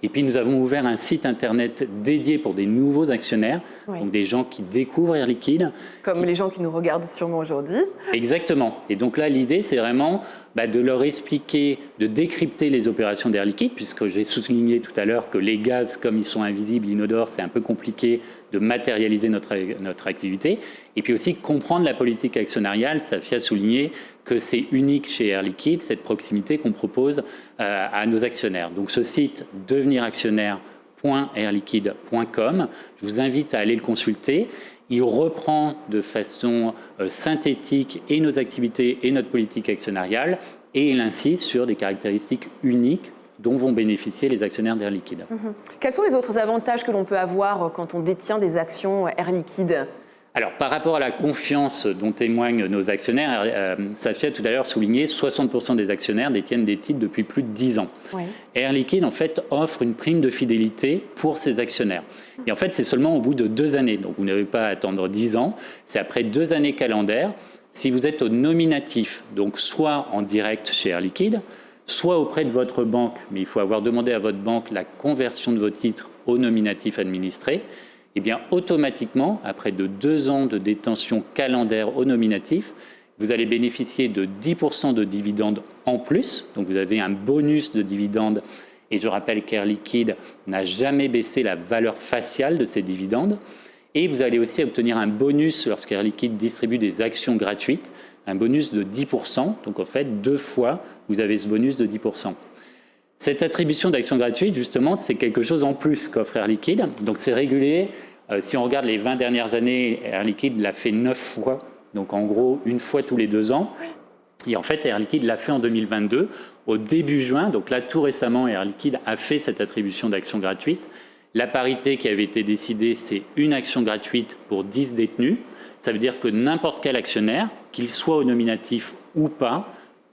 Et puis nous avons ouvert un site internet dédié pour des nouveaux actionnaires, donc des gens qui découvrent Air Liquide. Comme les gens qui nous regardent sûrement aujourd'hui. Exactement. Et donc là, l'idée, c'est vraiment de leur expliquer, de décrypter les opérations d'Air Liquide, puisque j'ai souligné tout à l'heure que les gaz, comme ils sont invisibles, inodores, c'est un peu compliqué de matérialiser notre activité. Et puis aussi comprendre la politique actionnariale. Safia a souligné que c'est unique chez Air Liquide, cette proximité qu'on propose à nos actionnaires. Donc ce site, deveniractionnaire.airliquide.com, je vous invite à aller le consulter. Il reprend de façon synthétique et nos activités et notre politique actionnariale et il insiste sur des caractéristiques uniques dont vont bénéficier les actionnaires d'Air Liquide. Quels sont les autres avantages que l'on peut avoir quand on détient des actions Air Liquide ? Alors, par rapport à la confiance dont témoignent nos actionnaires, Safia tout à l'heure soulignait 60% des actionnaires détiennent des titres depuis plus de 10 ans. Oui. Air Liquide, en fait, offre une prime de fidélité pour ses actionnaires. Et en fait, c'est seulement au bout de 2 années. Donc, vous n'avez pas à attendre 10 ans. C'est après 2 années calendaires. Si vous êtes au nominatif, donc soit en direct chez Air Liquide, soit auprès de votre banque, mais il faut avoir demandé à votre banque la conversion de vos titres au nominatif administré, eh bien, automatiquement, après de 2 ans de détention calendaire au nominatif, vous allez bénéficier de 10% de dividendes en plus. Donc, vous avez un bonus de dividendes. Et je rappelle qu'Air Liquide n'a jamais baissé la valeur faciale de ces dividendes. Et vous allez aussi obtenir un bonus lorsqu'Air Liquide distribue des actions gratuites, un bonus de 10%. Donc, en fait, 2 fois, vous avez ce bonus de 10%. Cette attribution d'actions gratuites, justement, c'est quelque chose en plus qu'offre Air Liquide. Donc, c'est régulé. Si on regarde les 20 dernières années, Air Liquide l'a fait 9 fois. Donc, en gros, 1 fois tous les 2 ans. Et en fait, Air Liquide l'a fait en 2022, au début juin. Donc là, tout récemment, Air Liquide a fait cette attribution d'actions gratuites. La parité qui avait été décidée, c'est une action gratuite pour 10 détenus. Ça veut dire que n'importe quel actionnaire, qu'il soit au nominatif ou pas,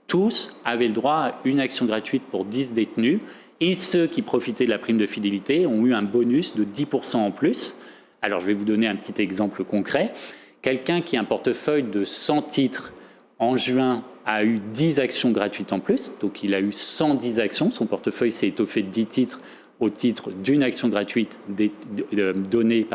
tous avaient le droit à une action gratuite pour 10 détenus. Et ceux qui profitaient de la prime de fidélité ont eu un bonus de 10% en plus. Alors, je vais vous donner un petit exemple concret. Quelqu'un qui a un portefeuille de 100 titres en juin a eu 10 actions gratuites en plus. Donc, il a eu 110 actions. Son portefeuille s'est étoffé de 10 titres au titre d'une action gratuite donnée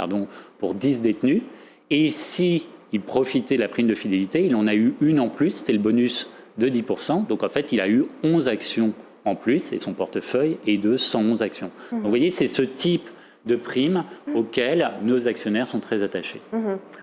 pour 10 détenus. Et si il profitait de la prime de fidélité, il en a eu une en plus, c'est le bonus de 10%. Donc en fait, il a eu 11 actions en plus et son portefeuille est de 111 actions. Donc vous voyez, c'est ce type de primes auxquelles nos actionnaires sont très attachés.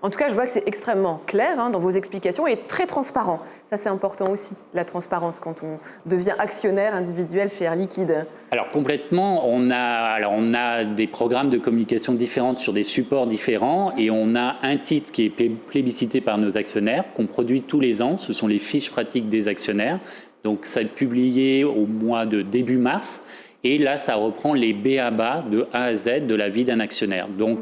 En tout cas, je vois que c'est extrêmement clair dans vos explications et très transparent. Ça, c'est important aussi, la transparence, quand on devient actionnaire individuel chez Air Liquide. Alors complètement, on a des programmes de communication différents sur des supports différents et on a un titre qui est plébiscité par nos actionnaires, qu'on produit tous les ans. Ce sont les fiches pratiques des actionnaires. Donc ça est publié au mois de début mars. Et là, ça reprend les b.a.-ba de A à Z de la vie d'un actionnaire. Donc,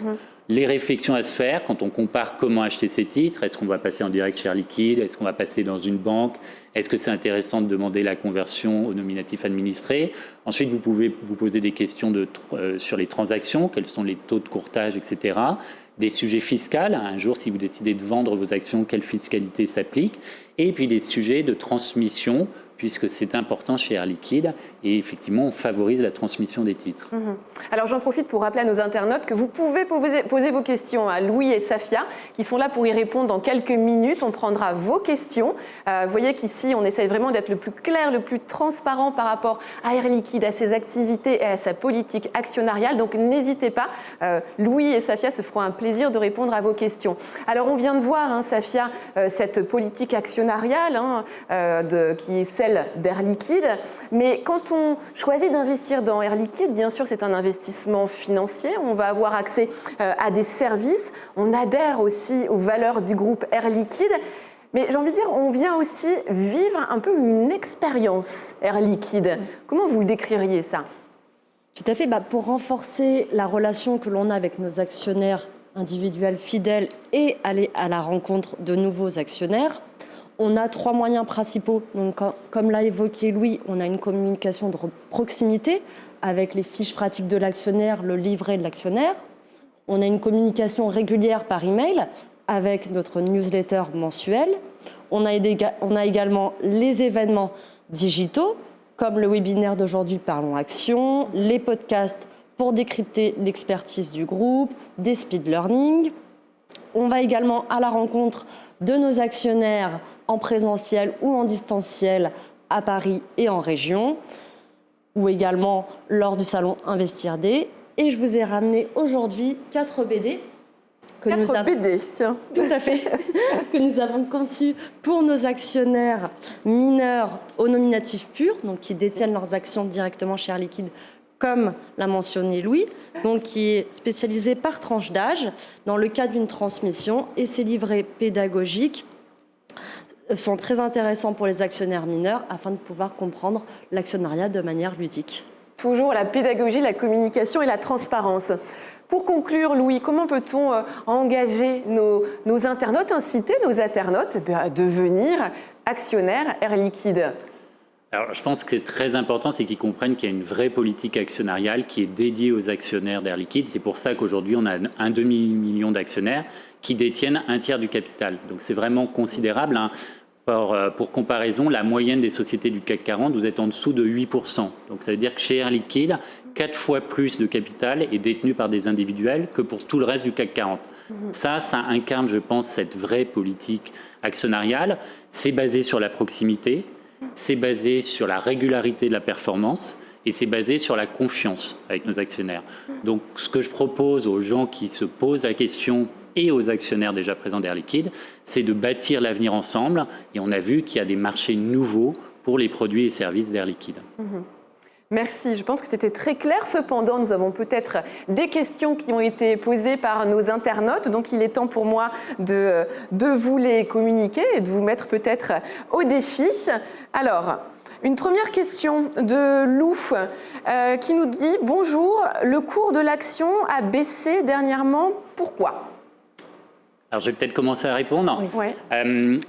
les réflexions à se faire quand on compare comment acheter ces titres. Est-ce qu'on va passer en direct chez Air Liquide? Est-ce qu'on va passer dans une banque? Est-ce que c'est intéressant de demander la conversion au nominatif administré? Ensuite, vous pouvez vous poser des questions sur les transactions, quels sont les taux de courtage, etc. Des sujets fiscaux. Un jour, si vous décidez de vendre vos actions, quelle fiscalité s'applique? Et puis des sujets de transmission, puisque c'est important chez Air Liquide et effectivement, on favorise la transmission des titres. Alors j'en profite pour rappeler à nos internautes que vous pouvez poser vos questions à Louis et Safia, qui sont là pour y répondre dans quelques minutes. On prendra vos questions. Vous voyez qu'ici, on essaye vraiment d'être le plus clair, le plus transparent par rapport à Air Liquide, à ses activités et à sa politique actionnariale. Donc n'hésitez pas, Louis et Safia se feront un plaisir de répondre à vos questions. Alors on vient de voir, Safia, cette politique actionnariale qui est celle d'Air Liquide. Mais quand on choisit d'investir dans Air Liquide, bien sûr, c'est un investissement financier. On va avoir accès à des services. On adhère aussi aux valeurs du groupe Air Liquide. Mais j'ai envie de dire, on vient aussi vivre un peu une expérience Air Liquide. Comment vous le décririez, ça? Tout à fait. Pour renforcer la relation que l'on a avec nos actionnaires individuels fidèles et aller à la rencontre de nouveaux actionnaires, on a 3 moyens principaux. Donc, comme l'a évoqué Louis, on a une communication de proximité avec les fiches pratiques de l'actionnaire, le livret de l'actionnaire. On a une communication régulière par email avec notre newsletter mensuelle. On a également les événements digitaux, comme le webinaire d'aujourd'hui Parlons Action, les podcasts pour décrypter l'expertise du groupe, des speed learning. On va également à la rencontre de nos actionnaires en présentiel ou en distanciel à Paris et en région, ou également lors du salon Investir Day. Et je vous ai ramené aujourd'hui 4 BD que Tout à fait. Que nous avons conçus pour nos actionnaires mineurs au nominatif pur, donc qui détiennent leurs actions directement chez Air Liquide, comme l'a mentionné Louis, donc qui est spécialisé par tranche d'âge dans le cadre d'une transmission. Et ces livrets pédagogiques sont très intéressants pour les actionnaires mineurs afin de pouvoir comprendre l'actionnariat de manière ludique. Toujours la pédagogie, la communication et la transparence. Pour conclure, Louis, comment peut-on engager nos internautes, inciter nos internautes à devenir actionnaires Air Liquide ? Alors, je pense que très important, c'est qu'ils comprennent qu'il y a une vraie politique actionnariale qui est dédiée aux actionnaires d'Air Liquide. C'est pour ça qu'aujourd'hui, on a un demi-million d'actionnaires qui détiennent un tiers du capital. Donc, c'est vraiment considérable. Hein. Pour comparaison, la moyenne des sociétés du CAC 40, vous êtes en dessous de 8%. Donc, ça veut dire que chez Air Liquide, 4 fois plus de capital est détenu par des individuels que pour tout le reste du CAC 40. Ça incarne, je pense, cette vraie politique actionnariale. C'est basé sur la proximité. C'est basé sur la régularité de la performance et c'est basé sur la confiance avec nos actionnaires. Donc, ce que je propose aux gens qui se posent la question et aux actionnaires déjà présents d'Air Liquide, c'est de bâtir l'avenir ensemble. Et on a vu qu'il y a des marchés nouveaux pour les produits et services d'Air Liquide. Merci, je pense que c'était très clair. Cependant, nous avons peut-être des questions qui ont été posées par nos internautes. Donc, il est temps pour moi de vous les communiquer et de vous mettre peut-être au défi. Alors, une première question de Lou qui nous dit « Bonjour, le cours de l'action a baissé dernièrement. Pourquoi ?» Alors, je vais peut-être commencer à répondre. Oui.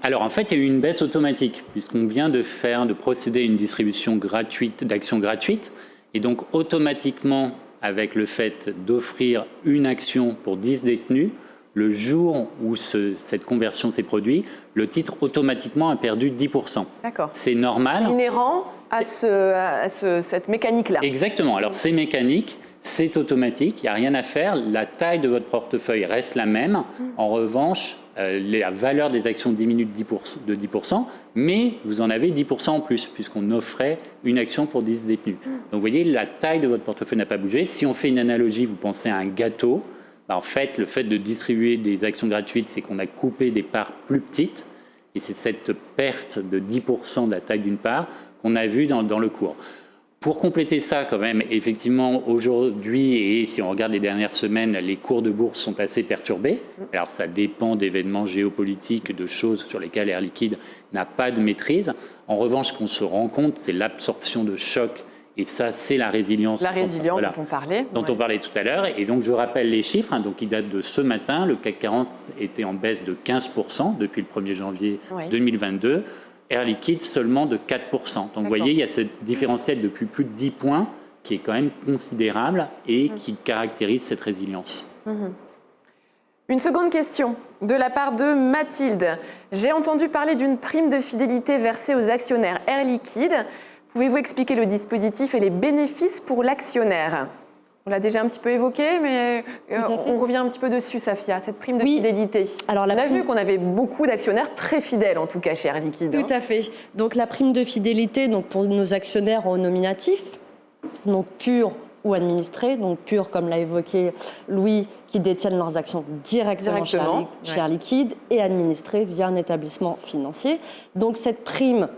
Alors, en fait, il y a eu une baisse automatique, puisqu'on vient de procéder à une distribution gratuite d'actions gratuites. Et donc, automatiquement, avec le fait d'offrir une action pour 10 détenus, le jour où cette conversion s'est produite, le titre automatiquement a perdu 10%. D'accord. C'est normal. Inhérent à cette mécanique-là. Exactement. Alors, c'est mécanique. C'est automatique, il n'y a rien à faire. La taille de votre portefeuille reste la même. En revanche, la valeur des actions diminue de 10%, mais vous en avez 10% en plus, puisqu'on offrait une action pour 10 détenus. Donc vous voyez, la taille de votre portefeuille n'a pas bougé. Si on fait une analogie, vous pensez à un gâteau. En fait, le fait de distribuer des actions gratuites, c'est qu'on a coupé des parts plus petites. Et c'est cette perte de 10% de la taille d'une part qu'on a vue dans le cours. Pour compléter ça, quand même, effectivement, aujourd'hui, et si on regarde les dernières semaines, les cours de bourse sont assez perturbés. Alors, ça dépend d'événements géopolitiques, de choses sur lesquelles Air Liquide n'a pas de maîtrise. En revanche, ce qu'on se rend compte, c'est l'absorption de chocs. Et ça, c'est la résilience. La résilience dont on parlait. Dont on parlait tout à l'heure. Et donc, je rappelle les chiffres. Donc, ils datent de ce matin. Le CAC 40 était en baisse de 15% depuis le 1er janvier 2022. Air Liquide seulement de 4%. Donc vous voyez, il y a ce différentiel depuis plus de 10 points qui est quand même considérable et qui caractérise cette résilience. Une seconde question de la part de Mathilde. J'ai entendu parler d'une prime de fidélité versée aux actionnaires Air Liquide. Pouvez-vous expliquer le dispositif et les bénéfices pour l'actionnaire ? On l'a déjà un petit peu évoqué, mais on revient un petit peu dessus, Safia, cette prime de fidélité. Alors, on a vu qu'on avait beaucoup d'actionnaires très fidèles, en tout cas, chez Air Liquide. Tout à fait. Donc, la prime de fidélité, donc, pour nos actionnaires en nominatif, donc purs ou administrés, donc purs, comme l'a évoqué Louis, qui détiennent leurs actions directement. Chez Air Liquide, et administrés via un établissement financier. Donc, cette prime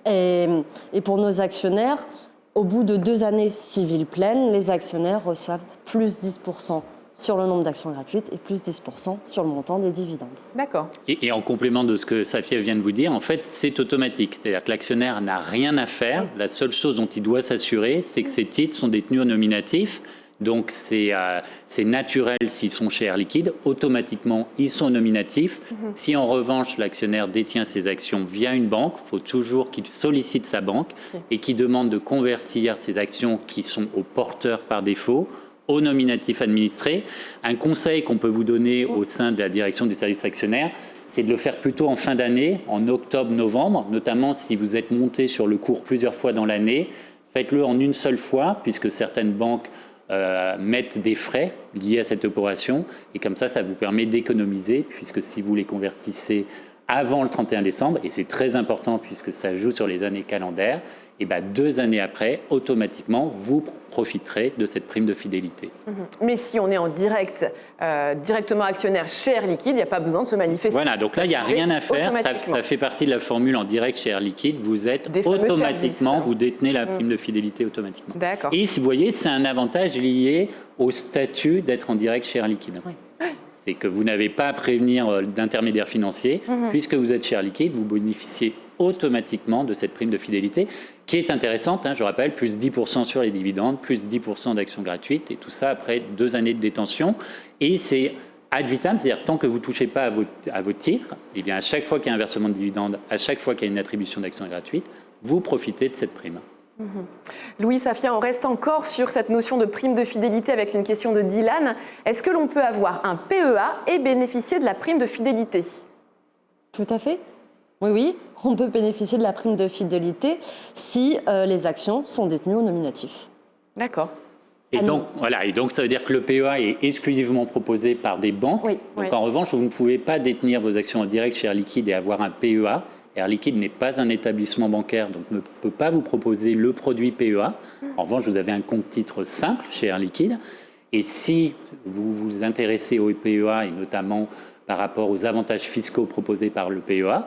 est pour nos actionnaires. Au bout de 2 années civiles pleines, les actionnaires reçoivent plus 10% sur le nombre d'actions gratuites et plus 10% sur le montant des dividendes. D'accord. Et en complément de ce que Safia vient de vous dire, en fait, c'est automatique. C'est-à-dire que l'actionnaire n'a rien à faire. La seule chose dont il doit s'assurer, c'est que ces titres sont détenus au nominatif. Donc, c'est naturel s'ils sont chez Air Liquide. Automatiquement, ils sont nominatifs. Si en revanche, l'actionnaire détient ses actions via une banque, il faut toujours qu'il sollicite sa banque et qu'il demande de convertir ces actions qui sont au porteur par défaut au nominatif administré. Un conseil qu'on peut vous donner au sein de la direction du service actionnaire, c'est de le faire plutôt en fin d'année, en octobre-novembre, notamment si vous êtes monté sur le cours plusieurs fois dans l'année. Faites-le en une seule fois, puisque certaines banques mettent des frais liés à cette opération et comme ça vous permet d'économiser puisque si vous les convertissez avant le 31 décembre, et c'est très important puisque ça joue sur les années calendaires, et 2 années après, automatiquement, vous profiterez de cette prime de fidélité. Mais si on est en direct, directement actionnaire chez Air Liquide, il n'y a pas besoin de se manifester. Voilà, donc là, il n'y a rien à faire. Ça fait partie de la formule en direct chez Air Liquide. Vous êtes automatiquement, vous détenez la prime de fidélité automatiquement. D'accord. Et si vous voyez, c'est un avantage lié au statut d'être en direct chez Air Liquide. Oui. C'est que vous n'avez pas à prévenir d'intermédiaire financier. Puisque vous êtes chez Air Liquide, vous bénéficiez automatiquement de cette prime de fidélité, qui est intéressante, je rappelle, plus 10% sur les dividendes, plus 10% d'actions gratuites, et tout ça après 2 années de détention. Et c'est ad vitam, c'est-à-dire tant que vous ne touchez pas à votre titre, eh bien à chaque fois qu'il y a un versement de dividendes, à chaque fois qu'il y a une attribution d'actions gratuites, vous profitez de cette prime. Louis, Safia, on reste encore sur cette notion de prime de fidélité avec une question de Dylan. Est-ce que l'on peut avoir un PEA et bénéficier de la prime de fidélité? Tout à fait. Oui, on peut bénéficier de la prime de fidélité si les actions sont détenues au nominatif. D'accord. Et donc, ça veut dire que le PEA est exclusivement proposé par des banques. Oui. Donc, en revanche, vous ne pouvez pas détenir vos actions en direct chez Air Liquide et avoir un PEA. Air Liquide n'est pas un établissement bancaire, donc ne peut pas vous proposer le produit PEA. En revanche, vous avez un compte titre simple chez Air Liquide. Et si vous vous intéressez au PEA, et notamment par rapport aux avantages fiscaux proposés par le PEA,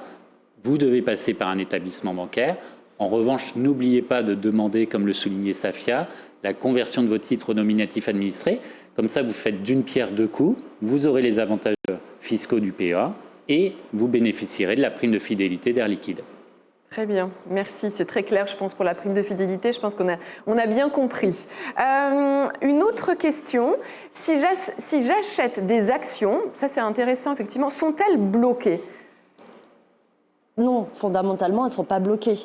vous devez passer par un établissement bancaire. En revanche, n'oubliez pas de demander, comme le soulignait Safia, la conversion de vos titres au nominatif administré. Comme ça, vous faites d'une pierre deux coups. Vous aurez les avantages fiscaux du PEA et vous bénéficierez de la prime de fidélité d'Air Liquide. Très bien, merci. C'est très clair, je pense, pour la prime de fidélité. Je pense qu'on a bien compris. Une autre question. Si j'achète des actions, ça c'est intéressant effectivement, sont-elles bloquées? Non, fondamentalement, elles ne sont pas bloquées.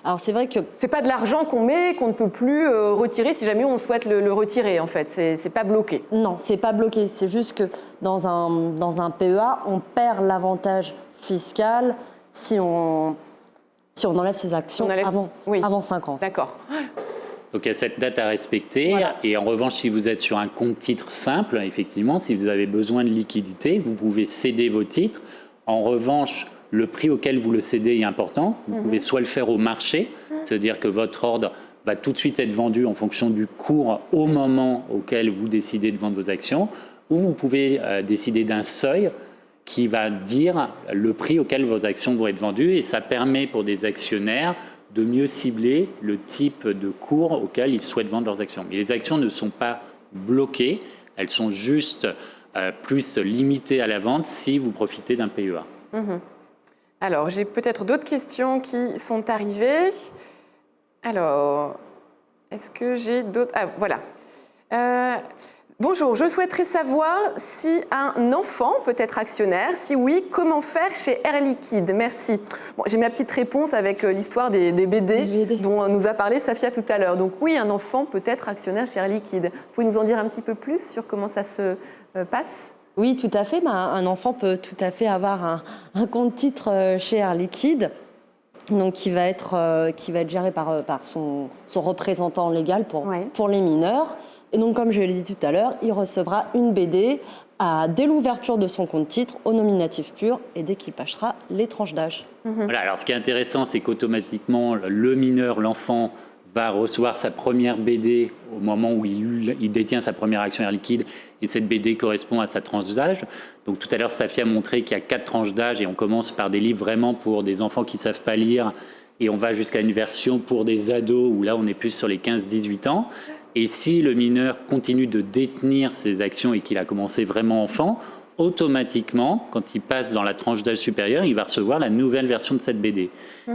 Alors c'est vrai que... C'est pas de l'argent qu'on met, qu'on ne peut plus retirer si jamais on souhaite le retirer, en fait. C'est pas bloqué. Non, c'est pas bloqué. C'est juste que dans un PEA, on perd l'avantage fiscal si on enlève ses actions avant 5 ans. D'accord. Donc il y a cette date à respecter. Voilà. Et en revanche, si vous êtes sur un compte titre simple, effectivement, si vous avez besoin de liquidité, vous pouvez céder vos titres. En revanche, le prix auquel vous le cédez est important. Vous pouvez soit le faire au marché, c'est-à-dire que votre ordre va tout de suite être vendu en fonction du cours au moment auquel vous décidez de vendre vos actions, ou vous pouvez décider d'un seuil qui va dire le prix auquel vos actions vont être vendues, et ça permet pour des actionnaires de mieux cibler le type de cours auquel ils souhaitent vendre leurs actions. Mais les actions ne sont pas bloquées, elles sont juste plus limitées à la vente si vous profitez d'un PEA. Alors, j'ai peut-être d'autres questions qui sont arrivées. Alors, est-ce que j'ai d'autres... Ah, voilà. Bonjour, je souhaiterais savoir si un enfant peut être actionnaire. Si oui, comment faire chez Air Liquide? Merci. Bon, j'ai ma petite réponse avec l'histoire des BD dont nous a parlé Safia tout à l'heure. Donc oui, un enfant peut être actionnaire chez Air Liquide. Vous pouvez nous en dire un petit peu plus sur comment ça se passe? Oui, tout à fait. Un enfant peut tout à fait avoir un compte titre chez Air Liquide, donc qui va être géré par son représentant légal pour les mineurs. Et donc, comme je l'ai dit tout à l'heure, il recevra une BD dès l'ouverture de son compte titre au nominatif pur et dès qu'il passera les tranches d'âge. Voilà, alors ce qui est intéressant, c'est qu'automatiquement, le mineur, l'enfant, va recevoir sa première BD au moment où il détient sa première action Air Liquide, et cette BD correspond à sa tranche d'âge. Donc tout à l'heure, Safia a montré qu'il y a 4 tranches d'âge, et on commence par des livres vraiment pour des enfants qui ne savent pas lire, et on va jusqu'à une version pour des ados, où là on est plus sur les 15-18 ans. Et si le mineur continue de détenir ses actions et qu'il a commencé vraiment enfant, automatiquement, quand il passe dans la tranche d'âge supérieure, il va recevoir la nouvelle version de cette BD.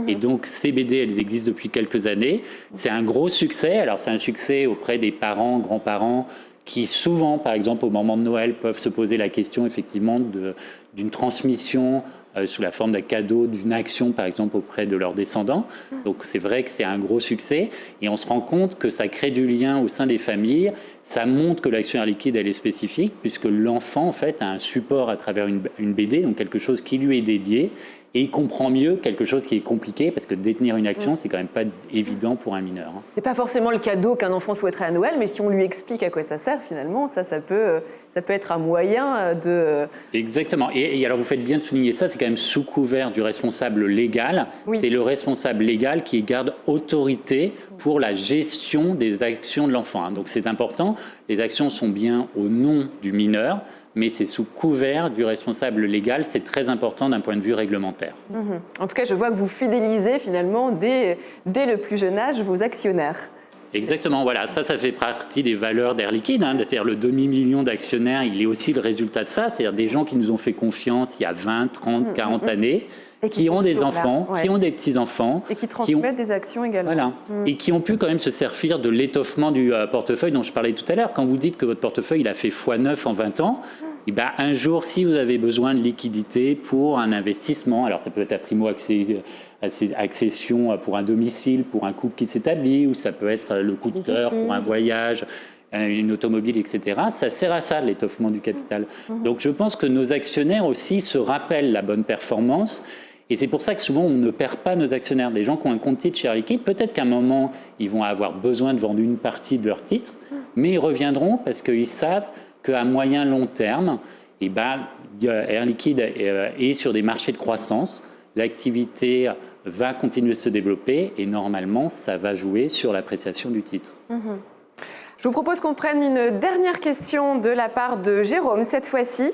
Et donc, ces BD, elles existent depuis quelques années. C'est un gros succès. Alors, c'est un succès auprès des parents, grands-parents, qui souvent, par exemple, au moment de Noël, peuvent se poser la question, effectivement, d'une transmission sous la forme d'un cadeau, d'une action, par exemple, auprès de leurs descendants. Donc, c'est vrai que c'est un gros succès. Et on se rend compte que ça crée du lien au sein des familles. Ça montre que l'action Air Liquide, elle est spécifique, puisque l'enfant, en fait, a un support à travers une BD, donc quelque chose qui lui est dédié. Et il comprend mieux quelque chose qui est compliqué, parce que détenir une action, c'est quand même pas évident pour un mineur. C'est pas forcément le cadeau qu'un enfant souhaiterait à Noël, mais si on lui explique à quoi ça sert, finalement, ça peut être un moyen de... Exactement. Et alors, vous faites bien de souligner ça, c'est quand même sous couvert du responsable légal. Oui. C'est le responsable légal qui garde autorité pour la gestion des actions de l'enfant. Donc, c'est important. Les actions sont bien au nom du mineur, mais c'est sous couvert du responsable légal. C'est très important d'un point de vue réglementaire. En tout cas, je vois que vous fidélisez finalement dès le plus jeune âge vos actionnaires. Exactement, voilà, ça fait partie des valeurs d'Air Liquide, c'est-à-dire le demi-million d'actionnaires, il est aussi le résultat de ça, c'est-à-dire des gens qui nous ont fait confiance il y a 20, 30, 40 années, Et qui ont des enfants, là, ouais. qui ont des petits-enfants. Et qui transmettent des actions également. Voilà. Et qui ont pu quand même se servir de l'étoffement du portefeuille dont je parlais tout à l'heure. Quand vous dites que votre portefeuille il a fait x9 en 20 ans, et ben un jour, si vous avez besoin de liquidité pour un investissement, alors ça peut être la primo-accession pour un domicile, pour un couple qui s'établit, ou ça peut être le coup de cœur pour un voyage, une automobile, etc. Ça sert à ça, l'étoffement du capital. Donc je pense que nos actionnaires aussi se rappellent la bonne performance. Et c'est pour ça que souvent, on ne perd pas nos actionnaires. Des gens qui ont un compte titre chez Air Liquide, peut-être qu'à un moment, ils vont avoir besoin de vendre une partie de leur titre, mais ils reviendront parce qu'ils savent qu'à moyen long terme, eh ben, Air Liquide est sur des marchés de croissance. L'activité va continuer de se développer et normalement, ça va jouer sur l'appréciation du titre. Je vous propose qu'on prenne une dernière question de la part de Jérôme, cette fois-ci.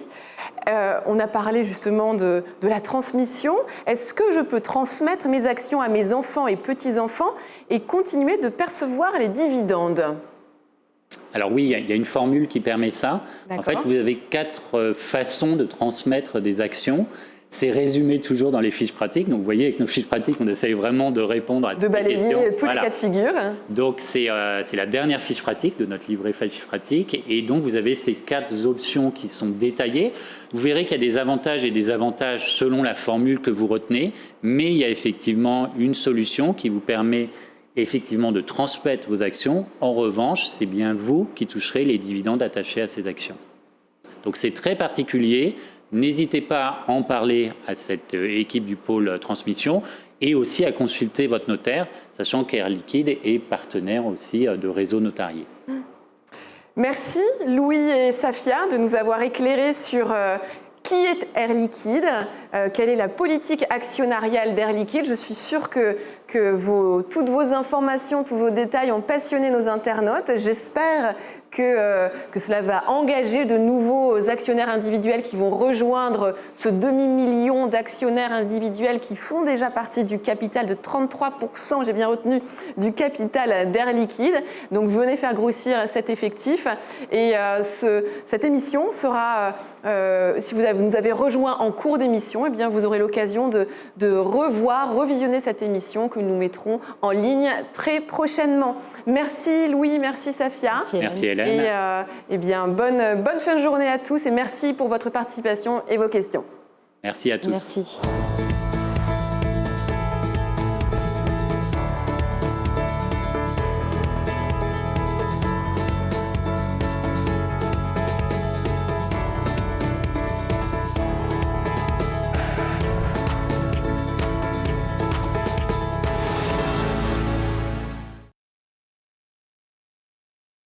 On a parlé justement de la transmission. Est-ce que je peux transmettre mes actions à mes enfants et petits-enfants et continuer de percevoir les dividendes ? Alors oui, il y a une formule qui permet ça. En fait, vous avez 4 façons de transmettre des actions. C'est résumé toujours dans les fiches pratiques. Donc, vous voyez, avec nos fiches pratiques, on essaye vraiment de répondre à toutes les questions. De balayer tous les cas de figure. Donc, c'est la dernière fiche pratique de notre livret fiche pratique. Et donc, vous avez ces 4 options qui sont détaillées. Vous verrez qu'il y a des avantages et des avantages selon la formule que vous retenez. Mais il y a effectivement une solution qui vous permet effectivement de transmettre vos actions. En revanche, c'est bien vous qui toucherez les dividendes attachés à ces actions. Donc, c'est très particulier. N'hésitez pas à en parler à cette équipe du pôle transmission et aussi à consulter votre notaire, sachant qu'Air Liquide est partenaire aussi de réseaux notariés. Merci Louis et Safia de nous avoir éclairés sur qui est Air Liquide, quelle est la politique actionnariale d'Air Liquide. Je suis sûre que toutes vos informations, tous vos détails ont passionné nos internautes. J'espère que cela va engager de nouveaux actionnaires individuels qui vont rejoindre ce demi-million d'actionnaires individuels qui font déjà partie du capital de 33%, j'ai bien retenu, du capital d'Air Liquide. Donc venez faire grossir cet effectif. Et cette émission sera, si vous nous avez rejoint en cours d'émission, eh bien vous aurez l'occasion de revisionner cette émission que nous mettrons en ligne très prochainement. Merci Louis, merci Safia. Merci Hélène. Et eh bien, bonne fin de journée à tous et merci pour votre participation et vos questions. Merci à tous. Merci.